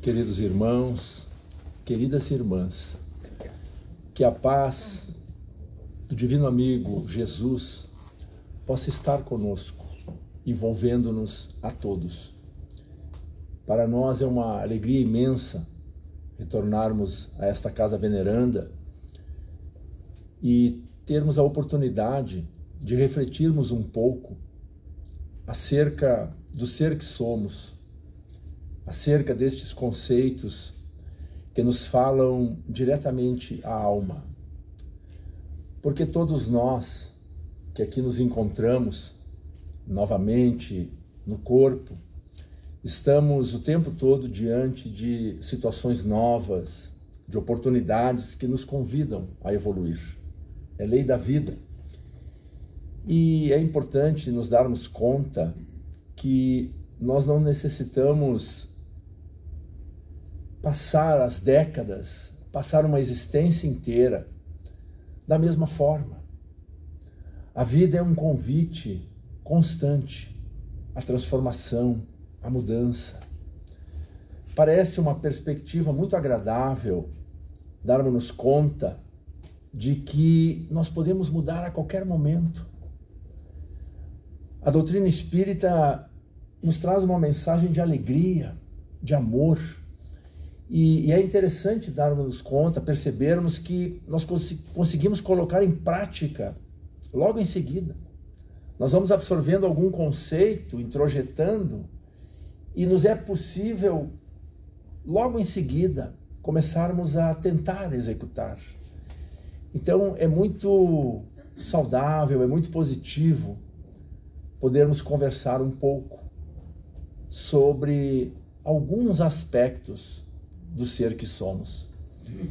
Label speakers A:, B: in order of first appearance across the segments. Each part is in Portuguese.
A: queridos irmãos, queridas irmãs, que a paz do divino amigo Jesus possa estar conosco, envolvendo-nos a todos. Para nós é uma alegria imensa retornarmos a esta casa veneranda e termos a oportunidade de refletirmos um pouco acerca do ser que somos, acerca destes conceitos que nos falam diretamente à alma. Porque todos nós que aqui nos encontramos novamente no corpo, estamos o tempo todo diante de situações novas, de oportunidades que nos convidam a evoluir. É lei da vida. E é importante nos darmos conta que nós não necessitamos passar as décadas, passar uma existência inteira da mesma forma. A vida é um convite constante à transformação, à mudança. Parece uma perspectiva muito agradável darmos-nos conta de que nós podemos mudar a qualquer momento. A doutrina espírita nos traz uma mensagem de alegria, de amor. E é interessante darmos conta, percebermos que nós conseguimos colocar em prática logo em seguida. Nós vamos absorvendo algum conceito, introjetando, e nos é possível, logo em seguida, começarmos a tentar executar. Então, é muito saudável, é muito positivo podermos conversar um pouco sobre alguns aspectos do ser que somos.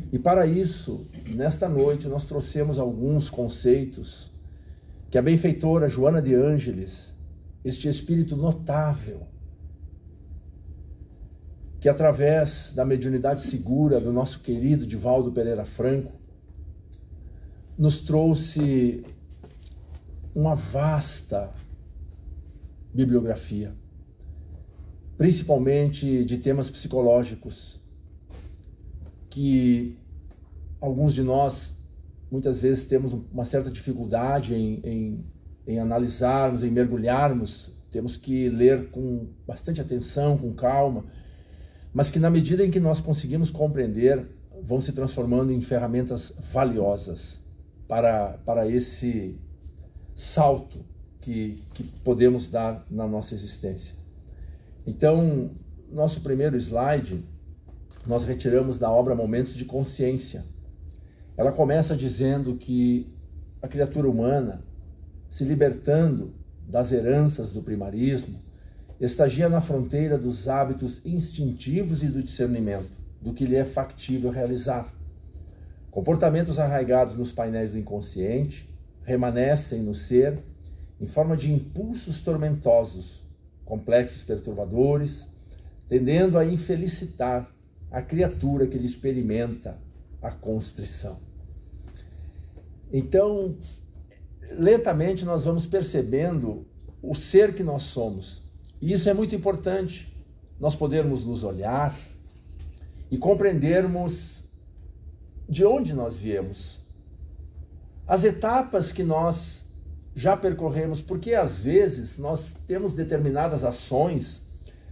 A: E para isso, nesta noite, nós trouxemos alguns conceitos que a benfeitora Joana de Ângeles, este espírito notável, que através da mediunidade segura do nosso querido Divaldo Pereira Franco, nos trouxe uma vasta bibliografia, principalmente de temas psicológicos, que alguns de nós muitas vezes temos uma certa dificuldade em analisarmos, em mergulharmos, temos que ler com bastante atenção, com calma, mas que na medida em que nós conseguimos compreender, vão se transformando em ferramentas valiosas para esse salto que podemos dar na nossa existência. Então, nosso primeiro slide, nós retiramos da obra Momentos de Consciência. Ela começa dizendo que a criatura humana, se libertando das heranças do primarismo, estagia na fronteira dos hábitos instintivos e do discernimento, do que lhe é factível realizar. Comportamentos arraigados nos painéis do inconsciente remanescem no ser em forma de impulsos tormentosos, complexos perturbadores, tendendo a infelicitar a criatura que lhe experimenta a constrição. Então, lentamente nós vamos percebendo o ser que nós somos. E isso é muito importante, nós podermos nos olhar e compreendermos de onde nós viemos, as etapas que nós já percorremos, porque às vezes nós temos determinadas ações,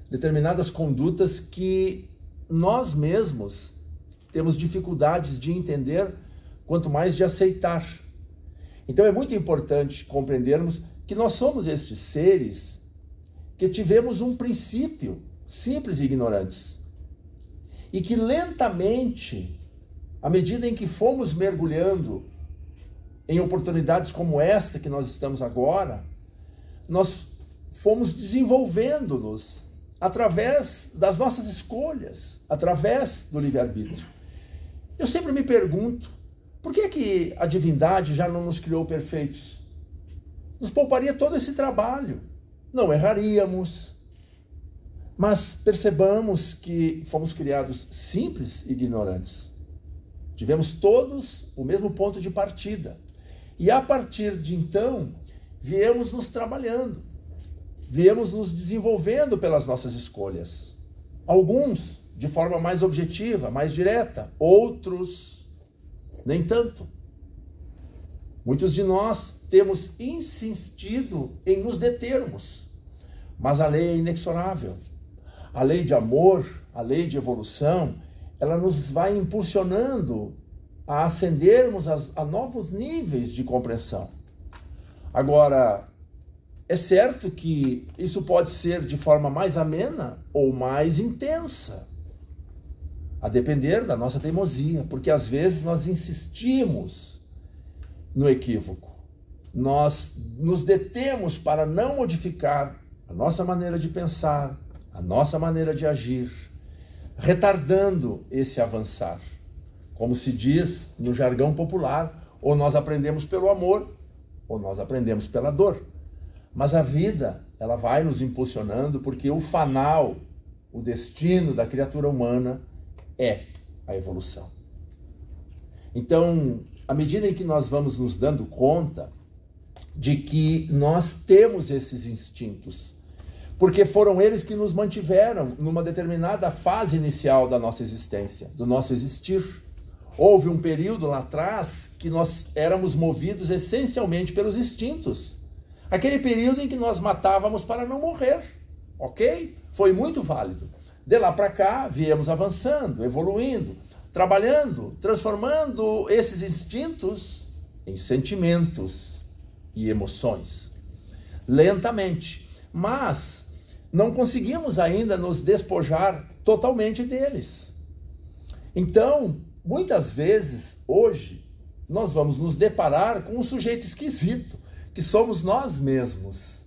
A: determinadas condutas que nós mesmos temos dificuldades de entender, quanto mais de aceitar. Então é muito importante compreendermos que nós somos estes seres que tivemos um princípio simples e ignorantes. E que lentamente, à medida em que fomos mergulhando em oportunidades como esta que nós estamos agora, nós fomos desenvolvendo-nos através das nossas escolhas, através do livre-arbítrio. Eu sempre me pergunto, por que a divindade já não nos criou perfeitos? Nos pouparia todo esse trabalho, não erraríamos, mas percebamos que fomos criados simples e ignorantes. Tivemos todos o mesmo ponto de partida. E a partir de então, viemos nos trabalhando, viemos nos desenvolvendo pelas nossas escolhas. Alguns de forma mais objetiva, mais direta, outros nem tanto. Muitos de nós temos insistido em nos determos, mas a lei é inexorável. A lei de amor, a lei de evolução, ela nos vai impulsionando a ascendermos a novos níveis de compreensão. Agora, é certo que isso pode ser de forma mais amena ou mais intensa, a depender da nossa teimosia, porque às vezes nós insistimos no equívoco. Nós nos detemos para não modificar a nossa maneira de pensar, a nossa maneira de agir, retardando esse avançar. Como se diz no jargão popular, ou nós aprendemos pelo amor, ou nós aprendemos pela dor. Mas a vida, ela vai nos impulsionando, porque o fanal, o destino da criatura humana é a evolução. Então, à medida em que nós vamos nos dando conta de que nós temos esses instintos, porque foram eles que nos mantiveram numa determinada fase inicial da nossa existência, do nosso existir. Houve um período lá atrás que nós éramos movidos essencialmente pelos instintos. Aquele período em que nós matávamos para não morrer, ok? Foi muito válido. De lá para cá, viemos avançando, evoluindo, trabalhando, transformando esses instintos em sentimentos e emoções. Lentamente. Mas não conseguimos ainda nos despojar totalmente deles. Então, muitas vezes, hoje, nós vamos nos deparar com um sujeito esquisito, que somos nós mesmos.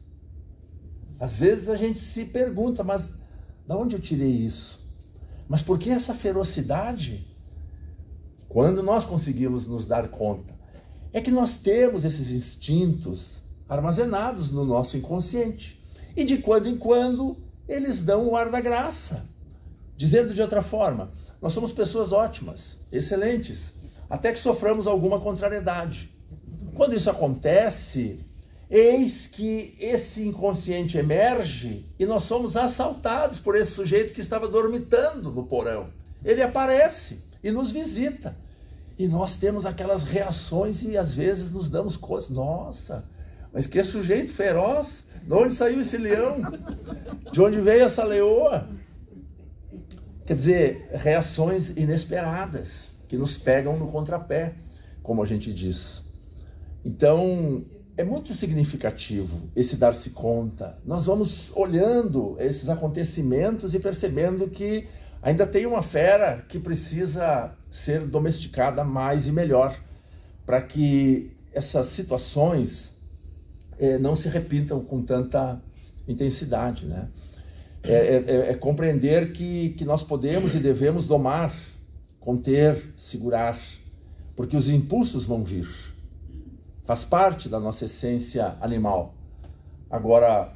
A: Às vezes a gente se pergunta, mas de onde eu tirei isso? Mas por que essa ferocidade? Quando nós conseguimos nos dar conta, é que nós temos esses instintos armazenados no nosso inconsciente. E de quando em quando, eles dão o ar da graça. Dizendo de outra forma, nós somos pessoas ótimas, excelentes, até que soframos alguma contrariedade. Quando isso acontece, eis que esse inconsciente emerge e nós somos assaltados por esse sujeito que estava dormitando no porão. Ele aparece e nos visita. E nós temos aquelas reações e às vezes nos damos conta. Nossa, mas que sujeito feroz! De onde saiu esse leão? De onde veio essa leoa? Quer dizer, reações inesperadas que nos pegam no contrapé, como a gente diz. Então, é muito significativo esse dar-se conta. Nós vamos olhando esses acontecimentos e percebendo que ainda tem uma fera que precisa ser domesticada mais e melhor, para que essas situações não se repitam com tanta intensidade, né? É compreender que nós podemos e devemos domar, conter, segurar, porque os impulsos vão vir. Faz parte da nossa essência animal. Agora,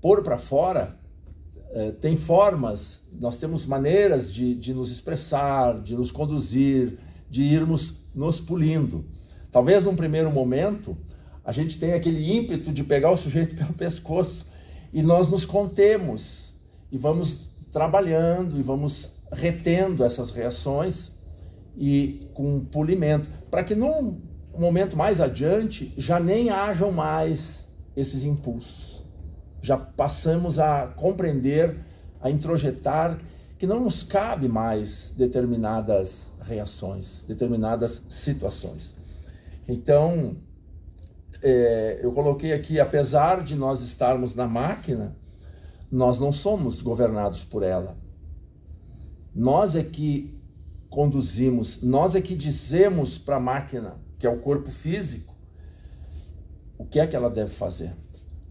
A: pôr para fora, tem formas, nós temos maneiras de nos expressar, de nos conduzir, de irmos nos polindo. Talvez num primeiro momento, a gente tenha aquele ímpeto de pegar o sujeito pelo pescoço e nós nos contemos e vamos trabalhando e vamos retendo essas reações e com polimento, para que num momento mais adiante já nem hajam mais esses impulsos. Já passamos a compreender, a introjetar que não nos cabe mais determinadas reações, determinadas situações. Então, eu coloquei aqui, apesar de nós estarmos na máquina, nós não somos governados por ela. Nós é que conduzimos, nós é que dizemos para a máquina, que é o corpo físico, o que é que ela deve fazer.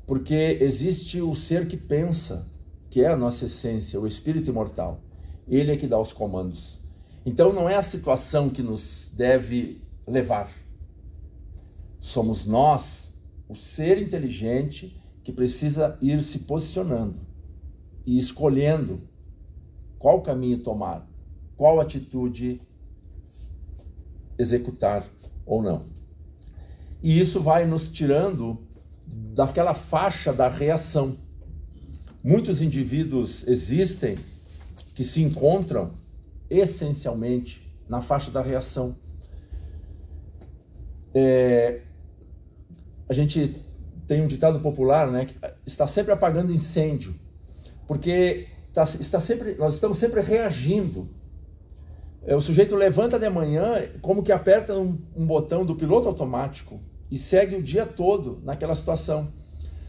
A: Porque existe o ser que pensa, que é a nossa essência, o espírito imortal. Ele é que dá os comandos. Então não é a situação que nos deve levar. Somos nós, o ser inteligente, que precisa ir se posicionando e escolhendo qual caminho tomar, qual atitude executar ou não. E isso vai nos tirando daquela faixa da reação. Muitos indivíduos existem que se encontram essencialmente na faixa da reação. A gente tem um ditado popular, né, que está sempre apagando incêndio, porque nós estamos sempre reagindo. O sujeito levanta de manhã como que aperta um botão do piloto automático e segue o dia todo naquela situação,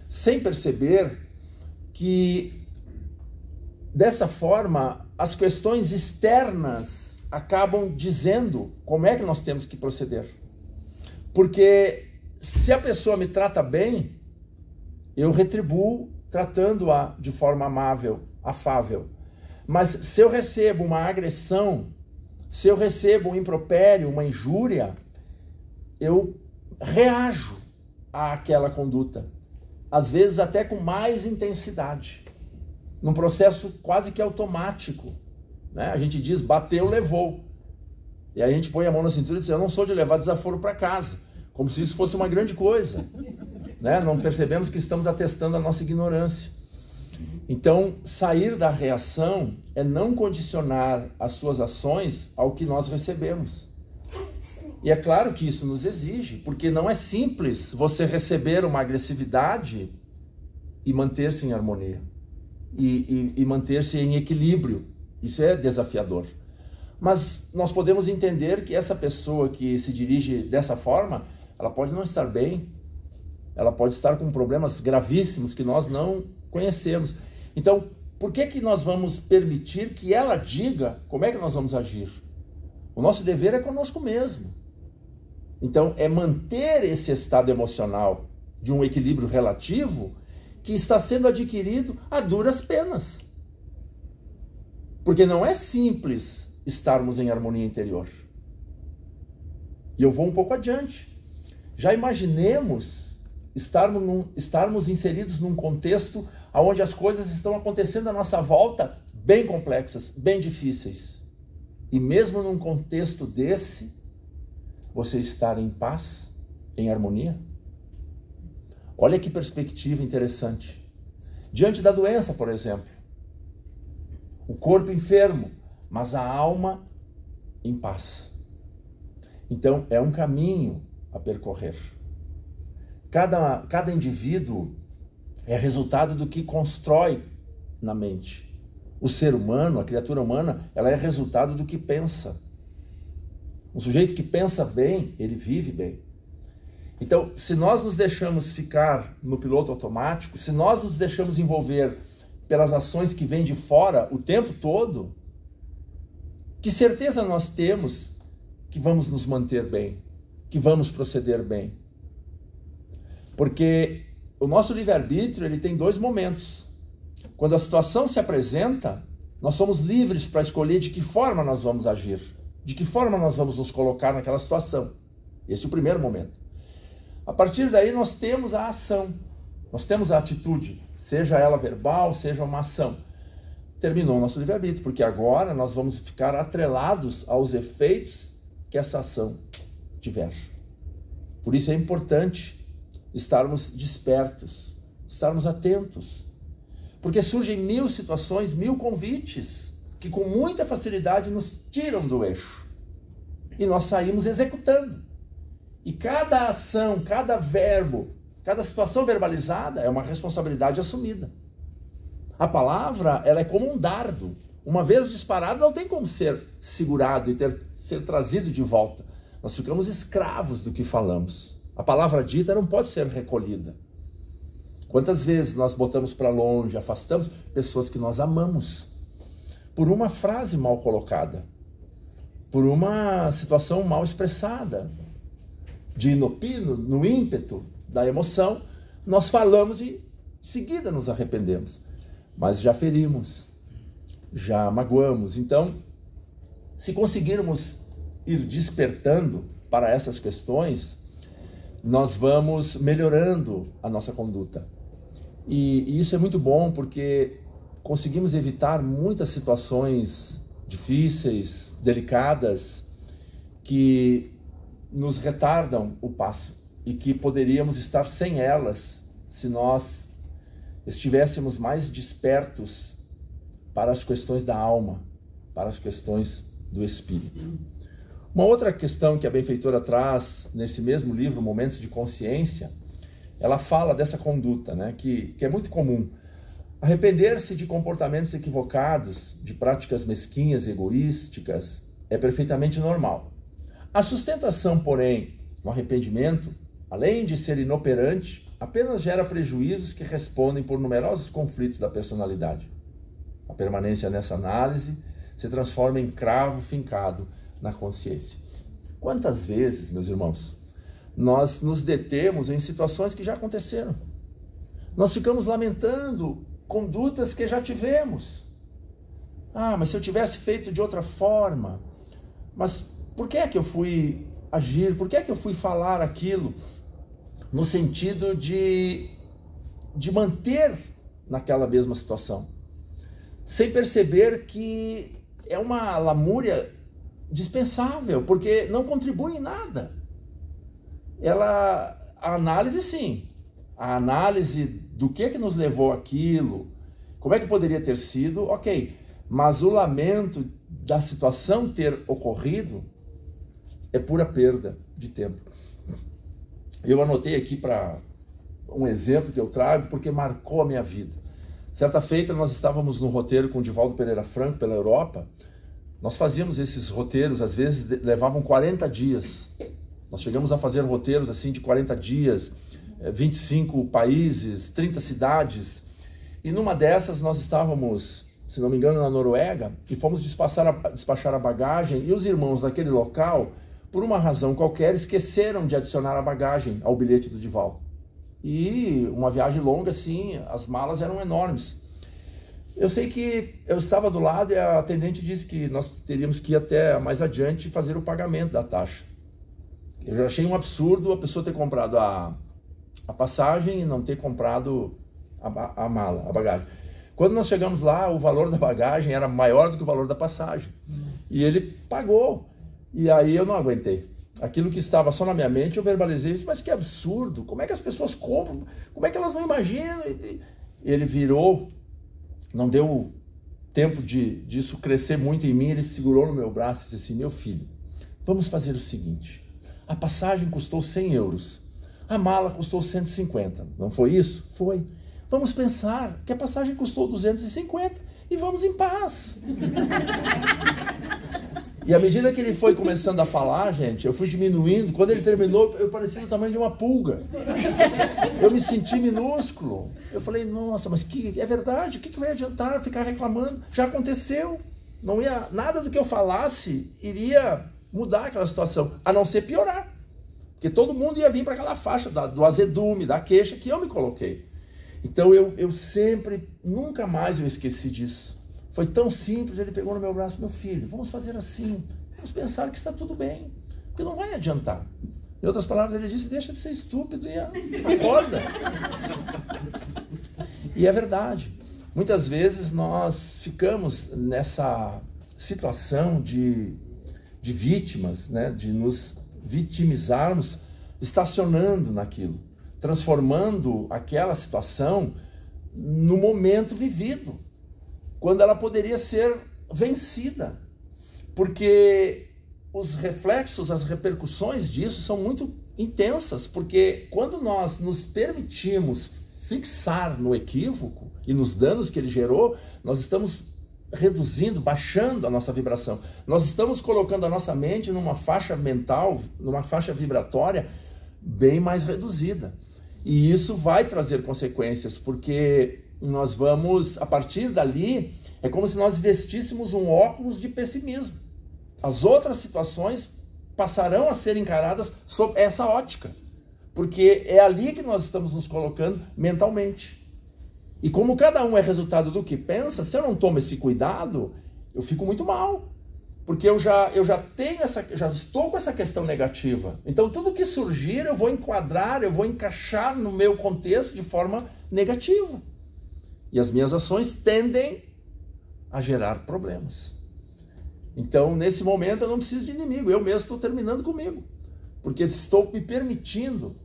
A: sem perceber que dessa forma as questões externas acabam dizendo como é que nós temos que proceder. Porque se a pessoa me trata bem, eu retribuo tratando-a de forma amável, afável. Mas se eu recebo uma agressão, se eu recebo um impropério, uma injúria, eu reajo àquela conduta, às vezes até com mais intensidade, num processo quase que automático, né? A gente diz, bateu, levou. E aí a gente põe a mão na cintura e diz, eu não sou de levar desaforo para casa, como se isso fosse uma grande coisa, né? Não percebemos que estamos atestando a nossa ignorância. Então, sair da reação é não condicionar as suas ações ao que nós recebemos. E é claro que isso nos exige, porque não é simples você receber uma agressividade e manter-se em harmonia, e manter-se em equilíbrio. Isso é desafiador. Mas nós podemos entender que essa pessoa que se dirige dessa forma, ela pode não estar bem, ela pode estar com problemas gravíssimos que nós não conhecemos. Então, por que nós vamos permitir que ela diga como é que nós vamos agir? O nosso dever é conosco mesmo. Então, é manter esse estado emocional de um equilíbrio relativo que está sendo adquirido a duras penas. Porque não é simples estarmos em harmonia interior. E eu vou um pouco adiante. Já imaginemos estarmos inseridos num contexto onde as coisas estão acontecendo à nossa volta bem complexas, bem difíceis. E mesmo num contexto desse, você estar em paz, em harmonia? Olha que perspectiva interessante. Diante da doença, por exemplo, o corpo enfermo, mas a alma em paz. Então, é um caminho a percorrer. Cada indivíduo é resultado do que constrói na mente. O ser humano, a criatura humana, ela é resultado do que pensa. Um sujeito que pensa bem, ele vive bem. Então, se nós nos deixamos ficar no piloto automático, se nós nos deixamos envolver pelas ações que vêm de fora o tempo todo, que certeza nós temos que vamos nos manter bem, que vamos proceder bem? Porque o nosso livre-arbítrio, ele tem dois momentos. Quando a situação se apresenta, nós somos livres para escolher de que forma nós vamos agir, de que forma nós vamos nos colocar naquela situação. Esse é o primeiro momento. A partir daí nós temos a ação, nós temos a atitude, seja ela verbal, seja uma ação. Terminou o nosso livre-arbítrio, porque agora nós vamos ficar atrelados aos efeitos que essa ação tiver. Por isso é importante estarmos despertos, estarmos atentos, porque surgem 1000 situações, 1000 convites, que com muita facilidade nos tiram do eixo, e nós saímos executando. E cada ação, cada verbo, cada situação verbalizada é uma responsabilidade assumida. A palavra, ela é como um dardo. Uma vez disparado, não tem como ser segurado e ser trazido de volta. Nós ficamos escravos do que falamos. A palavra dita não pode ser recolhida. Quantas vezes nós botamos para longe, afastamos pessoas que nós amamos por uma frase mal colocada, por uma situação mal expressada, de inopino, no ímpeto da emoção, nós falamos e em seguida nos arrependemos. Mas já ferimos, já magoamos. Então, se conseguirmos ir despertando para essas questões, nós vamos melhorando a nossa conduta. E isso é muito bom, porque conseguimos evitar muitas situações difíceis, delicadas, que nos retardam o passo e que poderíamos estar sem elas se nós estivéssemos mais despertos para as questões da alma, para as questões do espírito. Uma outra questão que a benfeitora traz nesse mesmo livro, Momentos de Consciência, ela fala dessa conduta, né, que é muito comum. Arrepender-se de comportamentos equivocados, de práticas mesquinhas, egoísticas, é perfeitamente normal. A sustentação, porém, no arrependimento, além de ser inoperante, apenas gera prejuízos que respondem por numerosos conflitos da personalidade. A permanência nessa análise se transforma em cravo fincado na consciência. Quantas vezes, meus irmãos, nós nos detemos em situações que já aconteceram? Nós ficamos lamentando condutas que já tivemos. Ah, mas se eu tivesse feito de outra forma, mas por que é que eu fui agir? Por que é que eu fui falar aquilo? No sentido de manter naquela mesma situação, sem perceber que é uma lamúria dispensável, porque não contribui em nada. A análise, sim, a análise do que nos levou aquilo, como é que poderia ter sido, ok, mas o lamento da situação ter ocorrido é pura perda de tempo. Eu anotei aqui para um exemplo que eu trago, porque marcou a minha vida. Certa feita, nós estávamos no roteiro com o Divaldo Pereira Franco pela Europa. Nós fazíamos esses roteiros, às vezes levavam 40 dias. Nós chegamos a fazer roteiros assim de 40 dias, 25 países, 30 cidades. E numa dessas nós estávamos, se não me engano, na Noruega, e fomos despachar a bagagem, e os irmãos daquele local, por uma razão qualquer, esqueceram de adicionar a bagagem ao bilhete do Divaldo. E uma viagem longa, assim, as malas eram enormes. Eu sei que eu estava do lado e a atendente disse que nós teríamos que ir até mais adiante e fazer o pagamento da taxa. Eu já achei um absurdo a pessoa ter comprado a passagem e não ter comprado a mala, a bagagem. Quando nós chegamos lá, o valor da bagagem era maior do que o valor da passagem. E ele pagou. E aí eu não aguentei. Aquilo que estava só na minha mente, eu verbalizei isso, mas que absurdo, como é que as pessoas compram, como é que elas não imaginam? E ele virou, não deu tempo disso crescer muito em mim, ele segurou no meu braço e disse assim: meu filho, vamos fazer o seguinte, a passagem custou 100 euros, a mala custou 150, não foi isso? Foi. Vamos pensar que a passagem custou 250 e vamos em paz. E à medida que ele foi começando a falar, gente, eu fui diminuindo. Quando ele terminou, eu parecia do tamanho de uma pulga. Eu me senti minúsculo. Eu falei, nossa, mas é verdade, o que vai adiantar ficar reclamando? Já aconteceu. Não ia, nada do que eu falasse iria mudar aquela situação, a não ser piorar. Porque todo mundo ia vir para aquela faixa do azedume, da queixa que eu me coloquei. Então eu sempre, nunca mais eu esqueci disso. Foi tão simples, ele pegou no meu braço: meu filho, vamos fazer assim, vamos pensar que está tudo bem, porque não vai adiantar. Em outras palavras, ele disse: deixa de ser estúpido e acorda. E é verdade. Muitas vezes nós ficamos nessa situação de vítimas, né, de nos vitimizarmos, estacionando naquilo, transformando aquela situação no momento vivido, quando ela poderia ser vencida, porque os reflexos, as repercussões disso são muito intensas, porque quando nós nos permitimos fixar no equívoco e nos danos que ele gerou, nós estamos reduzindo, baixando a nossa vibração, nós estamos colocando a nossa mente numa faixa mental, numa faixa vibratória bem mais reduzida, e isso vai trazer consequências, porque nós vamos, a partir dali, é como se nós vestíssemos um óculos de pessimismo. As outras situações passarão a ser encaradas sob essa ótica, porque é ali que nós estamos nos colocando mentalmente. E como cada um é resultado do que pensa, se eu não tomo esse cuidado, eu fico muito mal, porque eu já estou com essa questão negativa. Então tudo que surgir eu vou enquadrar, eu vou encaixar no meu contexto de forma negativa. E as minhas ações tendem a gerar problemas. Então, nesse momento, eu não preciso de inimigo. Eu mesmo estou terminando comigo. Porque estou me permitindo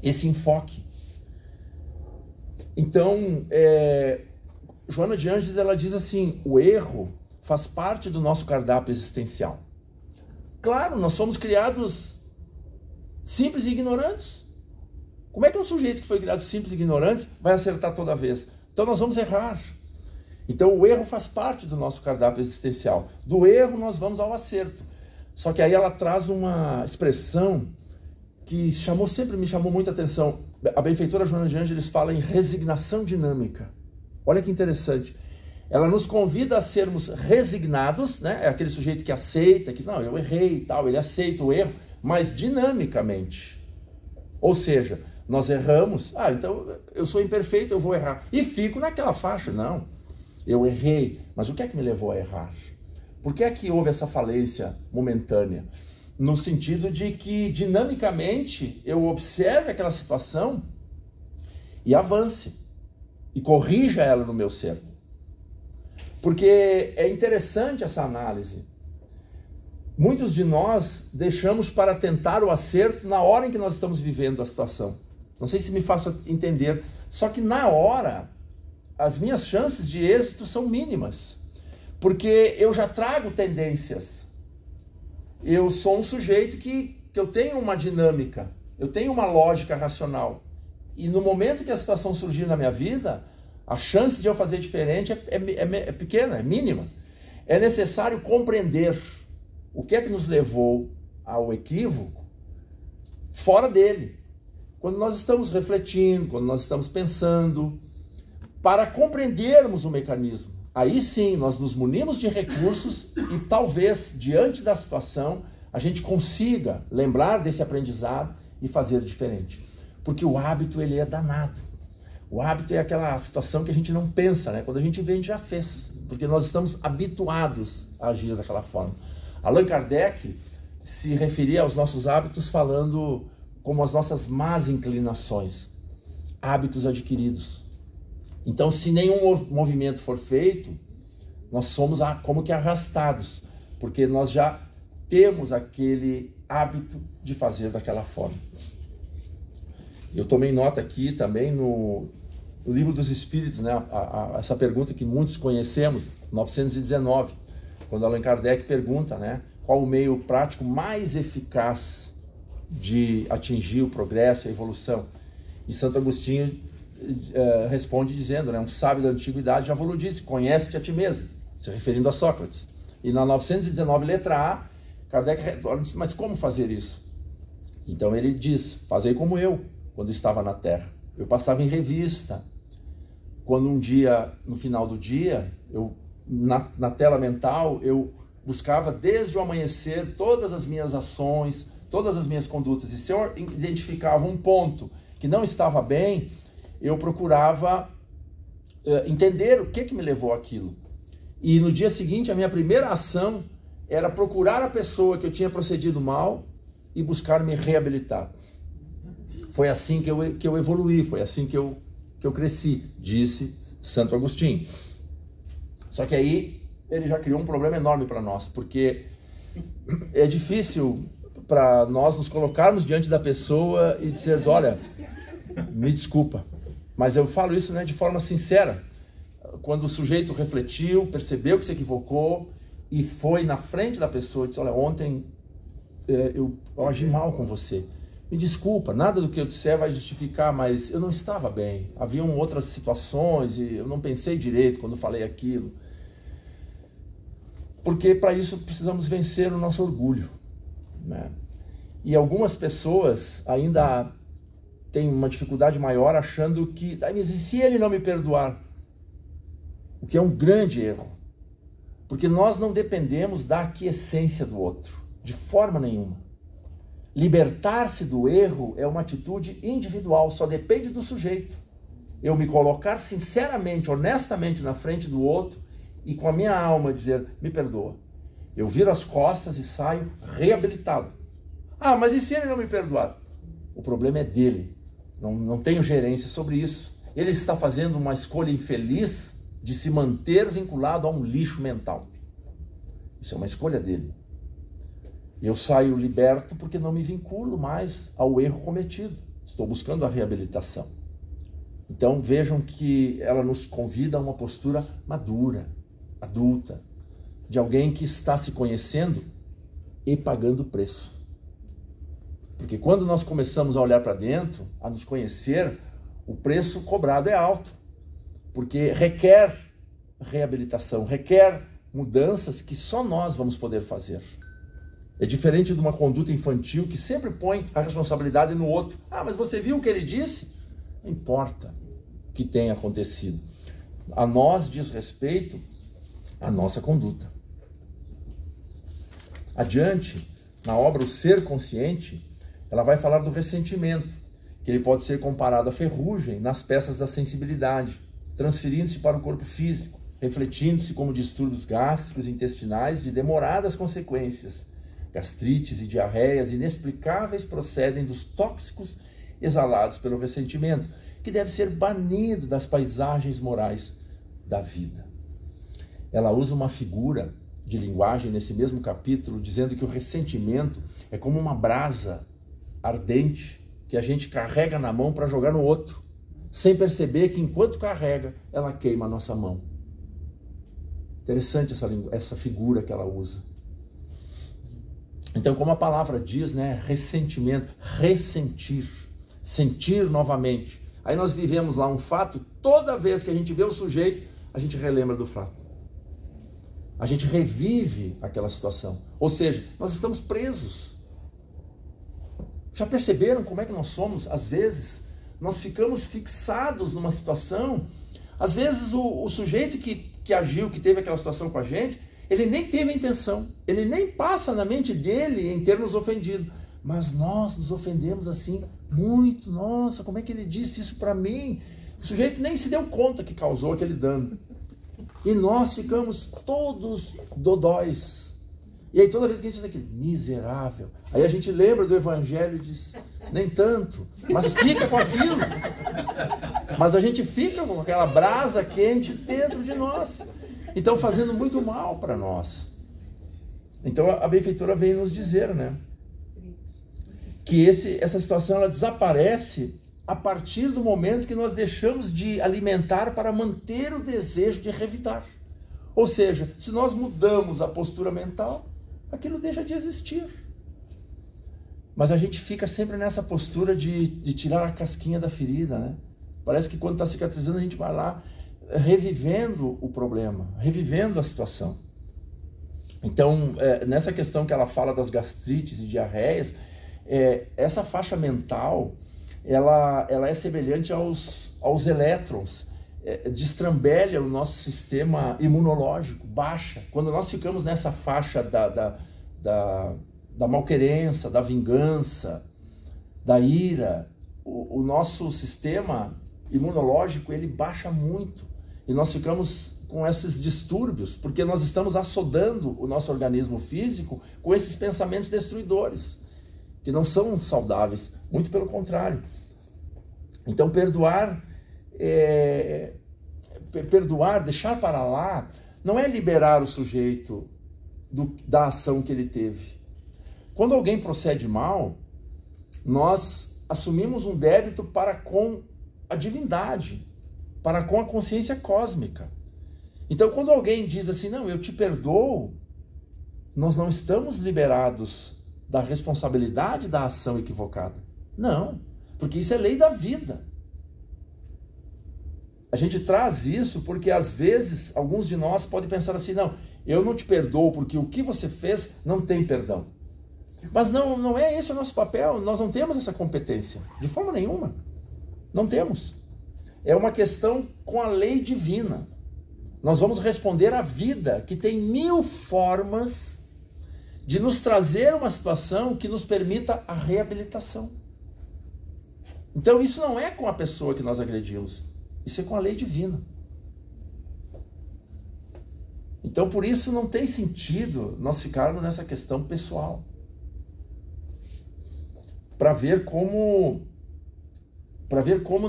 A: esse enfoque. Então, Joana de Ângeles, ela diz assim, o erro faz parte do nosso cardápio existencial. Claro, nós somos criados simples e ignorantes. Como é que um sujeito que foi criado simples e ignorante vai acertar toda vez? Então nós vamos errar. Então o erro faz parte do nosso cardápio existencial. Do erro nós vamos ao acerto. Só que aí ela traz uma expressão que sempre me chamou muita atenção. A benfeitora Joana de Ângeles fala em resignação dinâmica. Olha que interessante. Ela nos convida a sermos resignados, né? É aquele sujeito que aceita, que não, eu errei e tal, ele aceita o erro, mas dinamicamente. Ou seja, nós erramos, então eu sou imperfeito, eu vou errar. E fico naquela faixa, não, eu errei, mas o que é que me levou a errar? Por que é que houve essa falência momentânea? No sentido de que, dinamicamente, eu observe aquela situação e avance, e corrija ela no meu ser. Porque é interessante essa análise. Muitos de nós deixamos para tentar o acerto na hora em que nós estamos vivendo a situação. Não sei se me faço entender. Só que na hora, as minhas chances de êxito são mínimas. Porque eu já trago tendências. Eu sou um sujeito que eu tenho uma dinâmica. Eu tenho uma lógica racional. E no momento que a situação surgir na minha vida, a chance de eu fazer diferente é pequena, é mínima. É necessário compreender o que é que nos levou ao equívoco fora dele. Quando nós estamos refletindo, quando nós estamos pensando, para compreendermos o mecanismo. Aí sim, nós nos munimos de recursos e talvez, diante da situação, a gente consiga lembrar desse aprendizado e fazer diferente. Porque o hábito, ele é danado. O hábito é aquela situação que a gente não pensa, né? Quando a gente vê, a gente já fez. Porque nós estamos habituados a agir daquela forma. Allan Kardec se referia aos nossos hábitos falando como as nossas más inclinações. Hábitos adquiridos. Então, se nenhum movimento for feito, nós somos como que arrastados. Porque nós já temos aquele hábito de fazer daquela forma. Eu tomei nota aqui também no Livro dos Espíritos, né? Essa pergunta que muitos conhecemos, 919, quando Allan Kardec pergunta, né, qual o meio prático mais eficaz de atingir o progresso e a evolução. E Santo Agostinho responde dizendo, né, um sábio da antiguidade já vos disse, conhece-te a ti mesmo, se referindo a Sócrates. E na 919, letra A, Kardec retorna e diz, mas como fazer isso? Então ele diz, fazei como eu, quando estava na Terra. Eu passava em revista. Quando um dia, no final do dia, na tela mental, eu buscava desde o amanhecer todas as minhas ações, todas as minhas condutas. E se eu identificava um ponto que não estava bem, eu procurava entender o que me levou àquilo. E no dia seguinte, a minha primeira ação era procurar a pessoa que eu tinha procedido mal e buscar me reabilitar. Foi assim que eu evoluí, foi assim que eu cresci, disse Santo Agostinho. Só que aí ele já criou um problema enorme para nós, porque é difícil para nós nos colocarmos diante da pessoa e dizer, olha, me desculpa, mas eu falo isso, né, de forma sincera. Quando o sujeito refletiu, percebeu que se equivocou e foi na frente da pessoa e disse, olha, ontem eu agi mal com você. Me desculpa, nada do que eu disser vai justificar, mas eu não estava bem. Haviam outras situações e eu não pensei direito quando falei aquilo. Porque para isso precisamos vencer o nosso orgulho, né? E algumas pessoas ainda têm uma dificuldade maior achando que, mas e se ele não me perdoar? O que é um grande erro. Porque nós não dependemos da aquiescência do outro, de forma nenhuma. Libertar-se do erro é uma atitude individual, só depende do sujeito. Eu me colocar sinceramente, honestamente na frente do outro e com a minha alma dizer, me perdoa. Eu viro as costas e saio reabilitado. Ah, mas e se ele não me perdoar? O problema é dele. Não tenho gerência sobre isso. Ele está fazendo uma escolha infeliz de se manter vinculado a um lixo mental. Isso é uma escolha dele. Eu saio liberto porque não me vinculo mais ao erro cometido. Estou buscando a reabilitação. Então vejam que ela nos convida a uma postura madura, adulta, de alguém que está se conhecendo e pagando o preço. Porque quando nós começamos a olhar para dentro, a nos conhecer, o preço cobrado é alto, porque requer reabilitação, requer mudanças que só nós vamos poder fazer. É diferente de uma conduta infantil que sempre põe a responsabilidade no outro. Ah, mas você viu o que ele disse? Não importa o que tenha acontecido. A nós diz respeito a nossa conduta. Adiante, na obra O Ser Consciente, ela vai falar do ressentimento, que ele pode ser comparado à ferrugem nas peças da sensibilidade, transferindo-se para o corpo físico, refletindo-se como distúrbios gástricos e intestinais de demoradas consequências. Gastrites e diarreias inexplicáveis procedem dos tóxicos exalados pelo ressentimento, que deve ser banido das paisagens morais da vida. Ela usa uma figura de linguagem nesse mesmo capítulo, dizendo que o ressentimento é como uma brasa ardente que a gente carrega na mão para jogar no outro, sem perceber que enquanto carrega, ela queima a nossa mão. Interessante essa figura que ela usa. Então, como a palavra diz, né, ressentimento, ressentir, sentir novamente. Aí nós vivemos lá um fato, toda vez que a gente vê o sujeito, a gente relembra do fato. A gente revive aquela situação. Ou seja, nós estamos presos. Já perceberam como é que nós somos? Às vezes, nós ficamos fixados numa situação. Às vezes, o sujeito que agiu, que teve aquela situação com a gente, ele nem teve a intenção. Ele nem passa na mente dele em ter nos ofendido. Mas nós nos ofendemos assim muito. Nossa, como é que ele disse isso para mim? O sujeito nem se deu conta que causou aquele dano. E nós ficamos todos dodóis. E aí toda vez que a gente diz aquilo, miserável, aí a gente lembra do Evangelho e diz, nem tanto, mas fica com aquilo. Mas a gente fica com aquela brasa quente dentro de nós. Então fazendo muito mal para nós. Então a benfeitora vem nos dizer, né, que essa situação ela desaparece a partir do momento que nós deixamos de alimentar para manter o desejo de revidar. Ou seja, se nós mudamos a postura mental, aquilo deixa de existir. Mas a gente fica sempre nessa postura de tirar a casquinha da ferida, né? Parece que quando está cicatrizando a gente vai lá revivendo o problema, revivendo a situação. Então, nessa questão que ela fala das gastrites e diarreias, essa faixa mental, ela é semelhante aos elétrons, destrambelha o nosso sistema imunológico, baixa. Quando nós ficamos nessa faixa da malquerença, da vingança, da ira, o nosso sistema imunológico ele baixa muito e nós ficamos com esses distúrbios, porque nós estamos assodando o nosso organismo físico com esses pensamentos destruidores, que não são saudáveis, muito pelo contrário. Então perdoar, deixar para lá, não é liberar o sujeito da ação que ele teve. Quando alguém procede mal, nós assumimos um débito para com a divindade, para com a consciência cósmica. Então quando alguém diz assim, não, eu te perdoo, nós não estamos liberados da responsabilidade da ação equivocada. Não, porque isso é lei da vida. A gente traz isso porque às vezes alguns de nós podem pensar assim, não, eu não te perdoo porque o que você fez não tem perdão. Mas não é esse o nosso papel, nós não temos essa competência, de forma nenhuma. Não temos. É uma questão com a lei divina. Nós vamos responder à vida, que tem 1000 formas de nos trazer uma situação que nos permita a reabilitação. Então isso não é com a pessoa que nós agredimos, isso é com a lei divina. Então por isso não tem sentido nós ficarmos nessa questão pessoal. Para ver como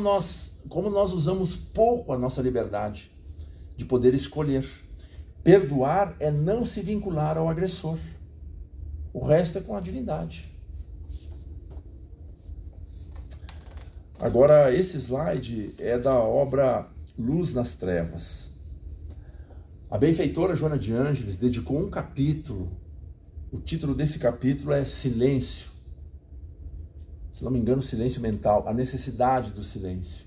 A: nós usamos pouco a nossa liberdade de poder escolher. Perdoar é não se vincular ao agressor. O resto é com a divindade. Agora, esse slide é da obra Luz nas Trevas. A benfeitora Joana de Ângeles dedicou um capítulo. O título desse capítulo é Silêncio. Se não me engano, silêncio mental, a necessidade do silêncio.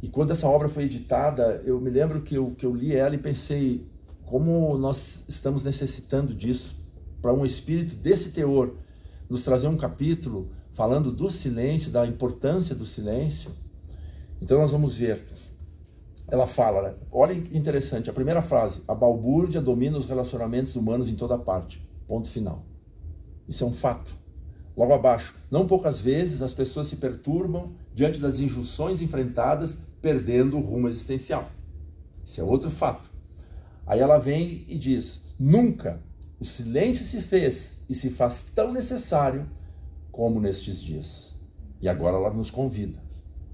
A: E quando essa obra foi editada, eu me lembro que eu li ela e pensei como nós estamos necessitando disso, para um espírito desse teor nos trazer um capítulo falando do silêncio, da importância do silêncio. Então nós vamos ver. Ela fala, olha que interessante, a primeira frase: a balbúrdia domina os relacionamentos humanos em toda parte. Ponto final. Isso é um fato. Logo abaixo, não poucas vezes as pessoas se perturbam diante das injunções enfrentadas, perdendo o rumo existencial. Isso é outro fato. Aí ela vem e diz: nunca o silêncio se fez e se faz tão necessário como nestes dias. E agora ela nos convida.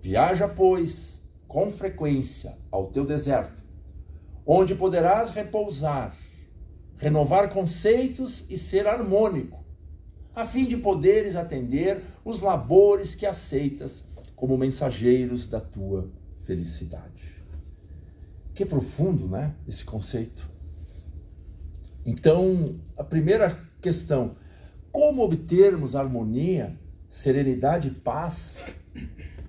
A: Viaja, pois, com frequência ao teu deserto, onde poderás repousar, renovar conceitos e ser harmônico, a fim de poderes atender os labores que aceitas como mensageiros da tua felicidade. Que profundo, né, esse conceito. Então, a primeira questão: como obtermos harmonia, serenidade e paz,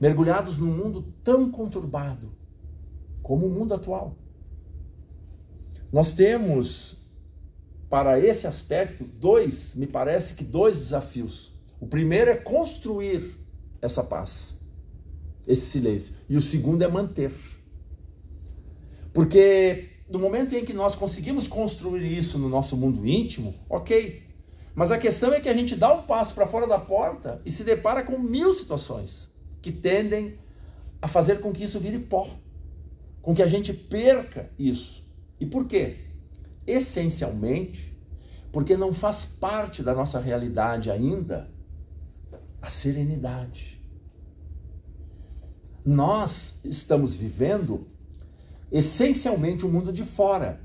A: mergulhados num mundo tão conturbado como o mundo atual? Nós temos, para esse aspecto, me parece que dois desafios. O primeiro é construir essa paz, esse silêncio. E o segundo é manter. Porque no momento em que nós conseguimos construir isso no nosso mundo íntimo, ok. Mas a questão é que a gente dá um passo para fora da porta e se depara com 1000 situações que tendem a fazer com que isso vire pó, com que a gente perca isso. E por quê? Essencialmente, porque não faz parte da nossa realidade ainda a serenidade. Nós estamos vivendo essencialmente o mundo de fora,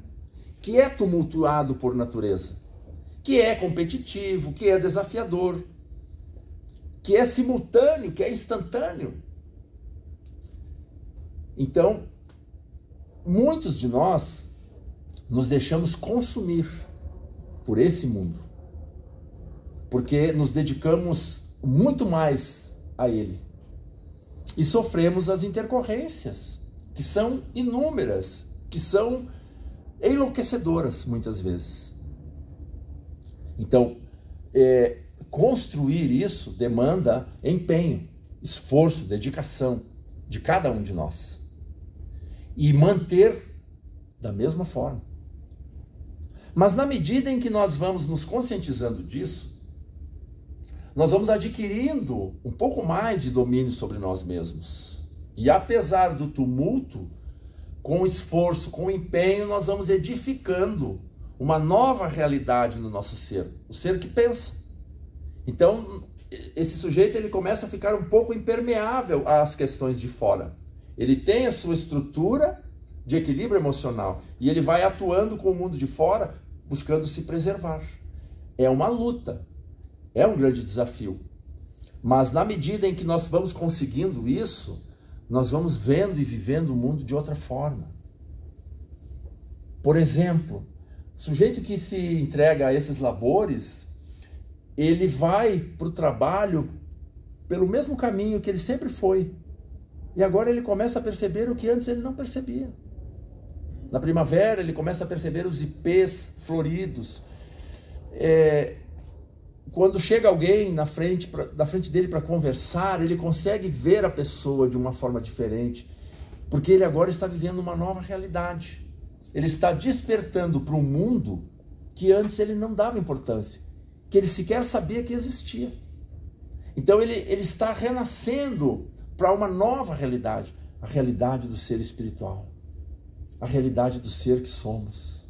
A: que é tumultuado por natureza, que é competitivo, que é desafiador, que é simultâneo, que é instantâneo. Então, muitos de nós nos deixamos consumir por esse mundo, porque nos dedicamos muito mais a ele e sofremos as intercorrências, que são inúmeras, que são enlouquecedoras muitas vezes. Então, construir isso demanda empenho, esforço, dedicação de cada um de nós. E manter da mesma forma. Mas na medida em que nós vamos nos conscientizando disso, nós vamos adquirindo um pouco mais de domínio sobre nós mesmos. E apesar do tumulto, com esforço, com empenho, nós vamos edificando uma nova realidade no nosso ser, o ser que pensa. Então, esse sujeito ele começa a ficar um pouco impermeável às questões de fora. Ele tem a sua estrutura de equilíbrio emocional e ele vai atuando com o mundo de fora, buscando se preservar. É uma luta, é um grande desafio. Mas na medida em que nós vamos conseguindo isso, nós vamos vendo e vivendo o mundo de outra forma. Por exemplo, o sujeito que se entrega a esses labores, ele vai para o trabalho pelo mesmo caminho que ele sempre foi. E agora ele começa a perceber o que antes ele não percebia. Na primavera ele começa a perceber os ipês floridos. Quando chega alguém na frente dele para conversar, ele consegue ver a pessoa de uma forma diferente, porque ele agora está vivendo uma nova realidade. Ele está despertando para um mundo que antes ele não dava importância, que ele sequer sabia que existia. Então ele está renascendo para uma nova realidade, a realidade do ser espiritual, a realidade do ser que somos.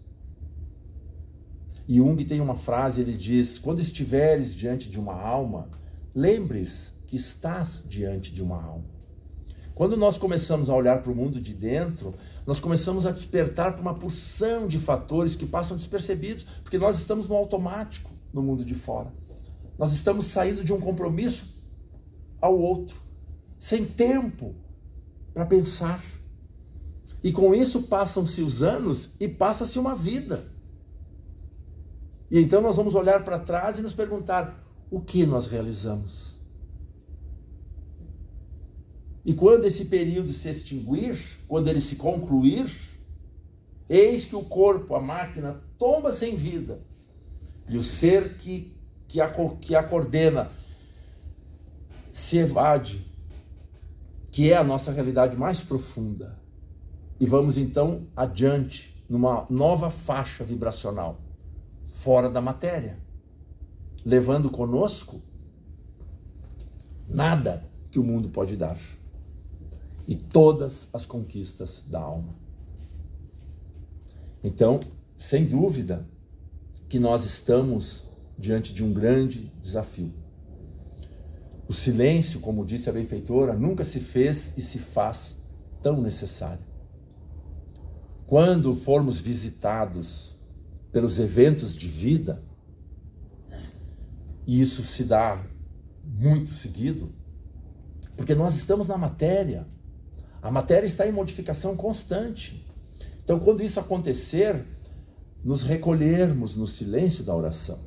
A: E Jung tem uma frase, ele diz: quando estiveres diante de uma alma, lembres que estás diante de uma alma. Quando nós começamos a olhar para o mundo de dentro, nós começamos a despertar para uma porção de fatores que passam despercebidos, porque nós estamos no automático no mundo de fora. Nós estamos saindo de um compromisso ao outro. sem tempo para pensar. E com isso passam-se os anos e passa-se uma vida. E então nós vamos olhar para trás e nos perguntar: o que nós realizamos? E quando esse período se extinguir, quando ele se concluir, eis que o corpo, a máquina, tomba sem vida. E o ser que a coordena se evade, que é a nossa realidade mais profunda. E vamos então adiante, numa nova faixa vibracional, fora da matéria, levando conosco nada que o mundo pode dar, e todas as conquistas da alma. Então, sem dúvida, que nós estamos diante de um grande desafio. O silêncio, como disse a benfeitora, nunca se fez e se faz tão necessário. Quando formos visitados pelos eventos de vida, e isso se dá muito seguido, porque nós estamos na matéria, a matéria está em modificação constante. Então, quando isso acontecer, nos recolhermos no silêncio da oração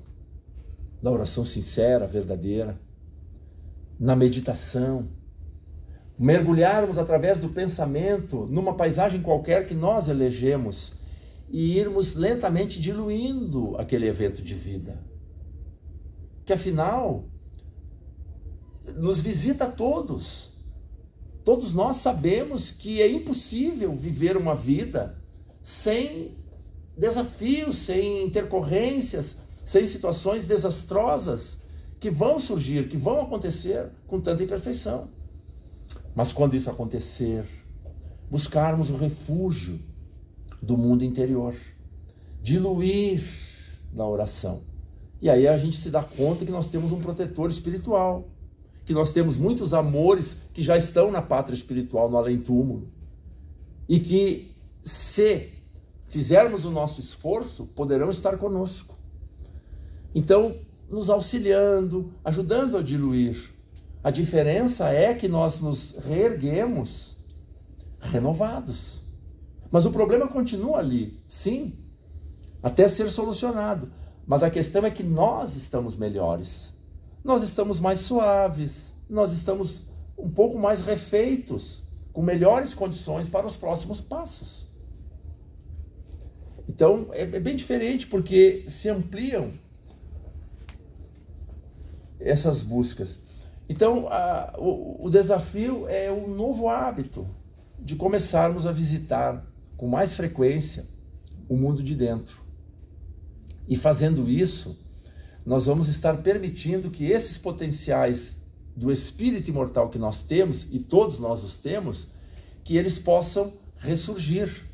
A: sincera, verdadeira, na meditação, mergulharmos através do pensamento numa paisagem qualquer que nós elegemos e irmos lentamente diluindo aquele evento de vida, que afinal nos visita a todos. Todos nós sabemos que é impossível viver uma vida sem desafios, sem intercorrências, sem situações desastrosas que vão surgir, que vão acontecer com tanta imperfeição. Mas quando isso acontecer, buscarmos o refúgio do mundo interior, diluir na oração. E aí a gente se dá conta que nós temos um protetor espiritual, que nós temos muitos amores que já estão na pátria espiritual, no além-túmulo, e que, se fizermos o nosso esforço, poderão estar conosco. Então, nos auxiliando, ajudando a diluir. A diferença é que nós nos reerguemos renovados. Mas o problema continua ali, sim, até ser solucionado. Mas a questão é que nós estamos melhores. Nós estamos mais suaves, nós estamos um pouco mais refeitos, com melhores condições para os próximos passos. Então, é bem diferente, porque se ampliam essas buscas. Então, o desafio é um novo hábito de começarmos a visitar com mais frequência o mundo de dentro. E fazendo isso, nós vamos estar permitindo que esses potenciais do espírito imortal que nós temos, e todos nós os temos, que eles possam ressurgir,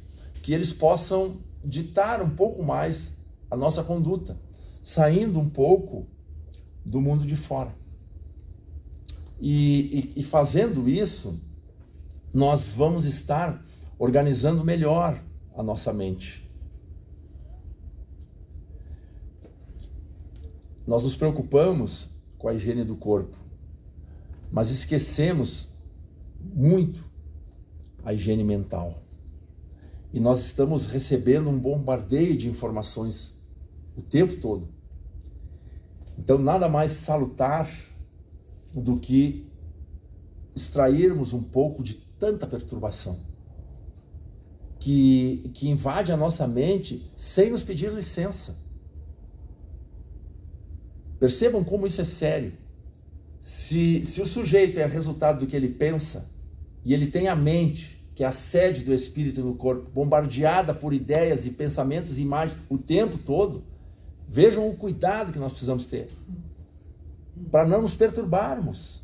A: que eles possam ditar um pouco mais a nossa conduta, saindo um pouco do mundo de fora. E fazendo isso, nós vamos estar organizando melhor a nossa mente. Nós nos preocupamos com a higiene do corpo, mas esquecemos muito a higiene mental. E nós estamos recebendo um bombardeio de informações o tempo todo. Então, nada mais salutar do que extrairmos um pouco de tanta perturbação que invade a nossa mente sem nos pedir licença. Percebam como isso é sério. Se o sujeito é resultado do que ele pensa, e ele tem a mente, que é a sede do espírito no corpo, bombardeada por ideias e pensamentos e imagens o tempo todo, vejam o cuidado que nós precisamos ter para não nos perturbarmos.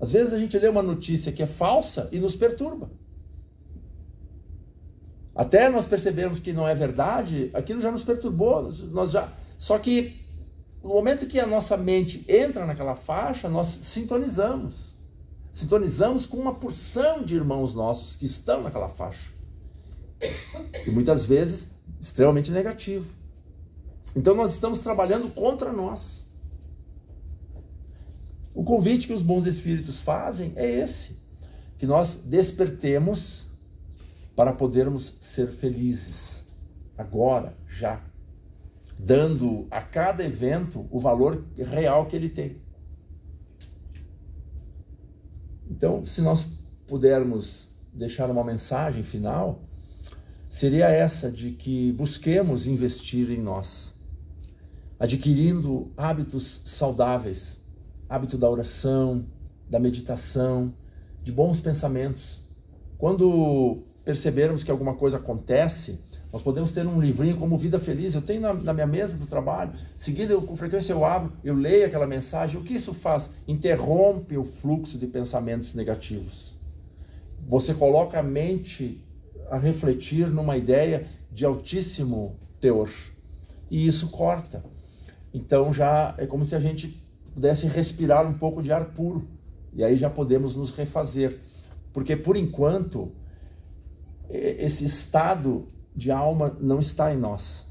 A: Às vezes a gente lê uma notícia que é falsa e nos perturba. Até nós percebemos que não é verdade, aquilo já nos perturbou. Só que no momento que a nossa mente entra naquela faixa, nós sintonizamos. Sintonizamos com uma porção de irmãos nossos que estão naquela faixa. E muitas vezes extremamente negativo. Então nós estamos trabalhando contra nós. O convite que os bons espíritos fazem é esse, que nós despertemos para podermos ser felizes, agora, já, dando a cada evento o valor real que ele tem. Então, se nós pudermos deixar uma mensagem final, seria essa, de que busquemos investir em nós, adquirindo hábitos saudáveis, hábito da oração, da meditação, de bons pensamentos. Quando percebermos que alguma coisa acontece, nós podemos ter um livrinho como Vida Feliz. Eu tenho na minha mesa do trabalho, seguida, com frequência eu abro, eu leio aquela mensagem. O que isso faz? Interrompe o fluxo de pensamentos negativos. Você coloca a mente a refletir numa ideia de altíssimo teor. E isso corta. Então já é como se a gente pudesse respirar um pouco de ar puro. E aí já podemos nos refazer. Porque por enquanto, esse estado de alma não está em nós.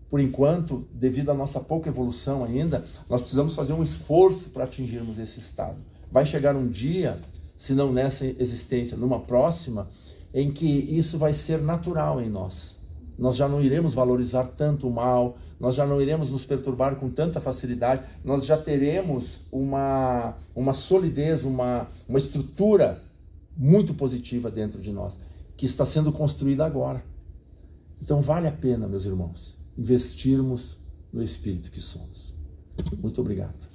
A: Por enquanto, devido à nossa pouca evolução ainda, nós precisamos fazer um esforço para atingirmos esse estado. Vai chegar um dia, se não nessa existência, numa próxima, em que isso vai ser natural em nós. Nós já não iremos valorizar tanto o mal, nós já não iremos nos perturbar com tanta facilidade, nós já teremos uma solidez, uma estrutura muito positiva dentro de nós, que está sendo construída agora. Então vale a pena, meus irmãos, investirmos no espírito que somos. Muito obrigado.